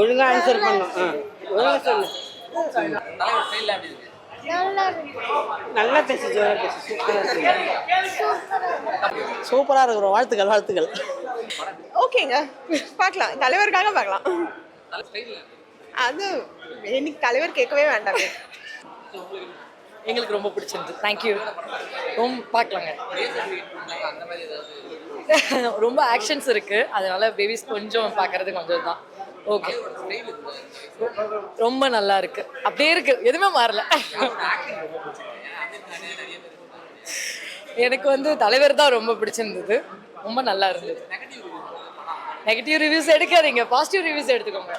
ஒழுங்கா ஆன்சர் பண்ணோம். ஒழுங்கா சொல்லு. நல்லா பேசு, ஜோரா பேசு. சூப்பராக இருக்கிறோம். வாழ்த்துக்கள் வாழ்த்துக்கள். ஓகேங்க, பார்க்கலாம். தலைவருக்காக பார்க்கலாம். அது இன்னைக்கு தலைவர் கேட்கவே வேண்டாமே. எங்களுக்கு ரொம்ப பிடிச்சிருந்து. தேங்க்யூ. ரொம்ப பார்க்கலாங்க. ரொம்ப ஆக்ஷன்ஸ் இருக்கு, அதனால பேபிஸ் கொஞ்சம் பார்க்கறது கொஞ்சம் தான். ஓகே, ரொம்ப நல்லா இருக்கு. அப்படியே இருக்கு, எதுவுமே மாறல. எனக்கு தலைவர் தான் ரொம்ப பிடிச்சிருந்தது. ரொம்ப நல்லா இருந்தது. நெகட்டிவ் ரிவ்யூஸ் எடுக்காதீங்க, பாசிட்டிவ் ரிவ்யூஸ் எடுத்துக்கோங்க.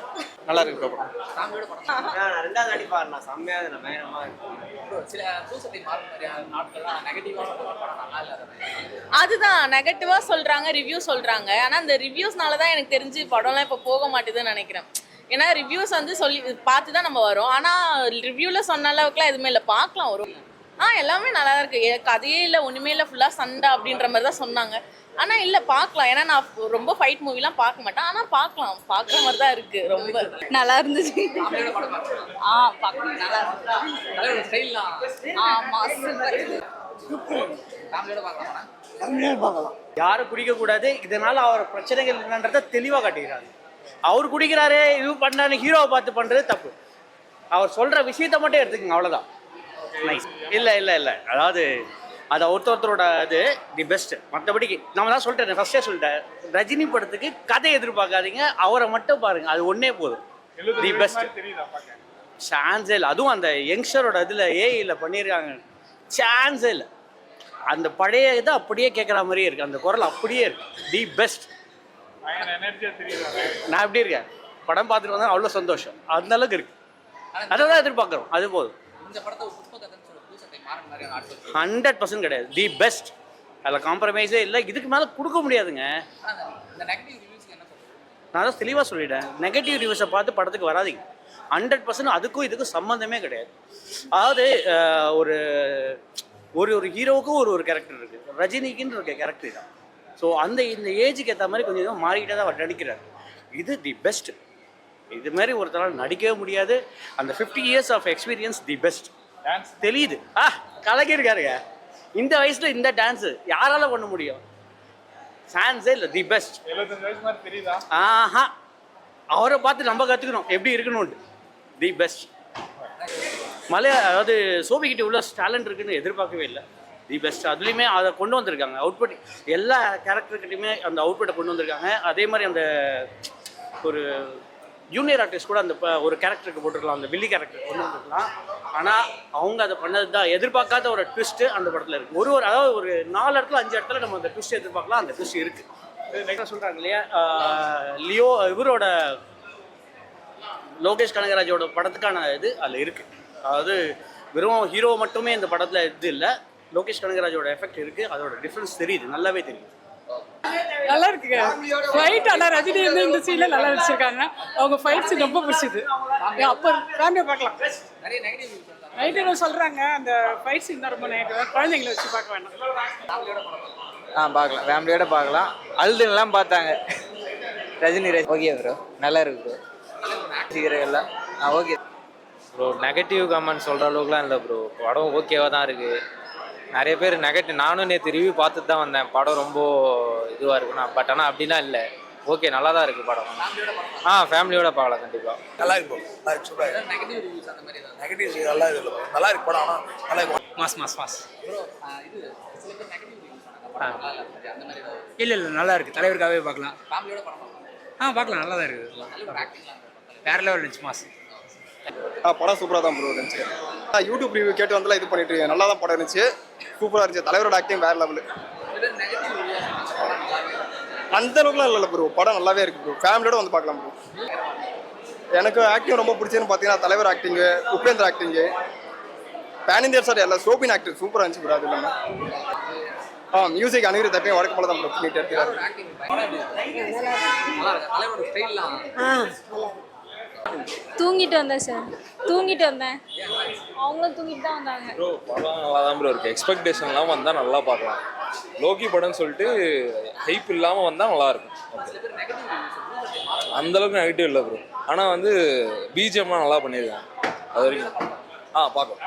நல்லா இருக்கு. ரெண்டாவது அடி பாருண்ணா, செம்மையா இருக்கு, பயங்கரமா இருக்கு. அதுதான் நெகட்டிவா சொல்றாங்க, ரிவ்யூ சொல்றாங்க. ஆனா அந்த ரிவ்யூஸ்னால தான் எனக்கு தெரிஞ்சு படம்லாம் இப்போ போக மாட்டேதுன்னு நினைக்கிறேன். ஏன்னா ரிவ்யூஸ் சொல்லி பார்த்து தான் நம்ம வரோம். ஆனா ரிவ்யூல சொன்ன அளவுக்குலாம் எதுவுமே இல்லை. பார்க்கலாம் வரும். எல்லாமே நல்லா இருக்கு. கதையே இல்லை, ஒண்ணுமே இல்லை, ஃபுல்லா சண்டை அப்படின்ற மாதிரி தான் சொன்னாங்க. ஆனா இல்ல, பார்க்கலாம். ஏன்னா நான் ரொம்ப ஃபைட் மூவிலாம் பார்க்க மாட்டேன். ஆனா பார்க்கலாம், பார்க்குற மாதிரி தான் இருக்கு. ரொம்ப நல்லா இருந்துச்சு. பார்க்கலாம், நல்லா இருக்கு. யாரும் குடிக்க கூடாது, இதனால அவர் பிரச்சனைகள் என்னன்றத தெளிவா காட்டுகிறாரு. அவர் குடிக்கிறாரு, இது பண்ணாரு, ஹீரோவை பார்த்து பண்றது தப்பு. அவர் சொல்ற விஷயத்த மட்டும் எடுத்துக்கங்க, அவ்வளவுதான். நைஸ். இல்ல இல்ல இல்ல, அதாவது அது ஒருத்தரோட இது தி பெஸ்ட். மற்றபடிக்கு நம்ம தான் சொல்லிட்டேன், ஃபர்ஸ்டே சொல்லிட்டேன், ரஜினி படத்துக்கு கதை எதிர்பார்க்காதீங்க, அவரை மட்டும் பாருங்க, அது ஒன்னே போதும். The best. சான்ஸே இல்லை. அதுவும் அந்த யங்ஸ்டரோட இதில் ஏஐயில் பண்ணியிருக்காங்க, சான்ஸே இல்லை. அந்த பழைய இதை அப்படியே கேட்குற மாதிரியே இருக்குது, அந்த குரல் அப்படியே இருக்கு. The best. நான் எப்படி இருக்கேன், படம் பார்த்துட்டு வந்தா அவ்வளோ சந்தோஷம், அந்த அளவுக்கு இருக்கு. அதை தான் எதிர்பார்க்குறோம், அது போதும். 100% கிடையாது. The best. அதில் காம்ப்ரமைஸே இல்லை, இதுக்கு மேலே கொடுக்க முடியாதுங்க. நான் தான் தெளிவாக சொல்லிட்டேன், நெகட்டிவ் ரிவ்யூஸை பார்த்து படத்துக்கு வராதிங்க. 100% அதுக்கும் இதுக்கும் சம்மந்தமே கிடையாது. அதாவது ஒரு ஒரு ஹீரோவுக்கும் ஒரு கேரக்டர் இருக்குது, ரஜினிக்குன்னு ஒரு கேரக்டர் தான். ஸோ இந்த ஏஜுக்கு ஏற்ற மாதிரி கொஞ்சம் கொஞ்சம் மாறிக்கிட்டே தான் அவர் நடிக்கிறார். இது தி பெஸ்ட். இது மாதிரி ஒருத்தரால் நடிக்கவே முடியாது. அந்த 50 years of experience, the best. தெரியுது. கலக்கிருக்காருங்க. இந்த வயசுல இந்த டான்ஸ் யாரால பண்ண முடியும்? சான்ஸே இல்லை. The best. அவரை பார்த்து நம்ம கற்றுக்கணும் எப்படி இருக்கணும்னு. The best. அதாவது சோபிக்கிட்ட உள்ள டேலண்ட் இருக்குன்னு எதிர்பார்க்கவே இல்லை. The best. அதுலேயுமே அதை கொண்டு வந்திருக்காங்க, அவுட்புட். எல்லா கேரக்டர்கிட்டையுமே அந்த அவுட்புட்டை கொண்டு வந்திருக்காங்க. அதே மாதிரி அந்த ஒரு ஜூனியர் ஆர்டிஸ்ட் கூட அந்த ஒரு கேரக்டருக்கு போட்டுருக்கலாம், அந்த வில்லி கேரக்டர் கொண்டு வந்துருக்கலாம். ஆனால் அவங்க அதை பண்ணது தான் எதிர்பார்க்காத ஒரு ட்விஸ்ட்டு அந்த படத்தில் இருக்குது. அதாவது ஒரு 4 இடத்துல 5 இடத்துல நம்ம அந்த ட்விஸ்ட் எதிர்பார்க்கலாம், அந்த ட்விஸ்ட் இருக்குது. சொல்கிறாங்க இல்லையா, லியோ இவரோட லோகேஷ் கனகராஜோட படத்துக்கான இது அதில் இருக்குது. அதாவது வெறும் ஹீரோ மட்டுமே இந்த படத்தில் இது இல்லை, லோகேஷ் கனகராஜோட எஃபெக்ட் இருக்குது. அதோட டிஃப்ரென்ஸ் தெரியுது, நல்லாவே தெரியுது. நல்லா இருக்குங்க ஃபைட். ஆனால் ரஜினி இந்த சீன்ல நல்லா நடிச்சிருக்காங்க. அவங்க ஃபைட் சீன் ரொம்ப பிடிச்சது. அப்போ ஃபேமிலியை பார்க்கலாம். நைட்டு சொல்றாங்க அந்த ஃபைட் சீன் தான் ரொம்ப நைட்டு, குழந்தைங்களை வச்சு பார்க்க வேண்டாம். பார்க்கலாம், ஃபேமிலியோட பார்க்கலாம். அழுதுலாம் பார்த்தாங்க. ரஜினி ஓகே ப்ரோ, நல்லா இருக்கு ப்ரோ. சீக்கிரம் ஓகே ப்ரோ. நெகட்டிவ் கமெண்ட் சொல்கிற அளவுக்குலாம் இல்லை ப்ரோ, படம் ஓகேவாக தான் இருக்குது. நிறைய பேர் நெகட்டிவ், நானும் நேற்று ரிவ்யூ பார்த்துட்டு தான் வந்தேன், படம் ரொம்ப இதுவாக இருக்குண்ணா. பட் ஆனால் அப்படிலாம் இல்லை, ஓகே, நல்லா தான் இருக்குது படம். ஃபேமிலியோட பார்க்கலாம் கண்டிப்பாக. நல்லா இருக்கு ப்ரோ, சூப்பராக. நெகட்டிவ் நல்லா இருக்கு, நல்லா இருக்கு படம். ஆனால் நல்லா இருக்கும். மாஸ் இல்லை நல்லா இருக்குது. தலைவருக்காகவே பார்க்கலாம். பார்க்கலாம், நல்லா தான் இருக்குது. வேற லெவல் இருந்துச்சு, மாஸ். படம் சூப்பராக தான் ப்ரோ இருந்துச்சு. யூடியூப் ரிவ்யூ கேட்டு வந்தாலும் இது பண்ணிட்டு நல்லா தான் படம் இருந்துச்சு, சூப்பராக இருந்துச்சு. தலைவரோட ஆக்டிங் வேற லெவலு. அந்த அளவுக்குலாம் இல்லை ப்ரோ, படம் நல்லாவே இருக்கு ப்ரோ, ஃபேமிலியோட வந்து பார்க்கலாம் ப்ரோ. எனக்கு ஆக்டிங் ரொம்ப பிடிச்சதுன்னு பார்த்தீங்கன்னா தலைவர் acting, Upendra acting, pan India sir எல்லாம் சோபின் ஆக்டிங் சூப்பராக இருந்துச்சு ப்ரோ. அது இல்லாமல் மியூசிக் அணுகிற தப்பையும் வழக்கு போல தான் ப்ரோ பண்ணிட்டு இருக்காரு. தூங்கிட்டு வந்தேன் சார், தூங்கிட்டு வந்தேன். அவங்களும் தூங்கிட்டு தான் வந்தாங்க. ப்ரோ படம் நல்லா தான் ப்ரோ இருக்குது. எக்ஸ்பெக்டேஷன் இல்லாமல் வந்தால் நல்லா பார்க்கலாம். லோக்கி படம்னு சொல்லிட்டு ஹைப் இல்லாமல் வந்தால் நல்லாயிருக்கும். அந்தளவுக்கு நெகட்டிவ் இல்லை ப்ரோ. ஆனால் வந்து பிஜிஎம்லாம் நல்லா பண்ணியிருக்காங்க அது வரைக்கும். பார்க்கலாம்.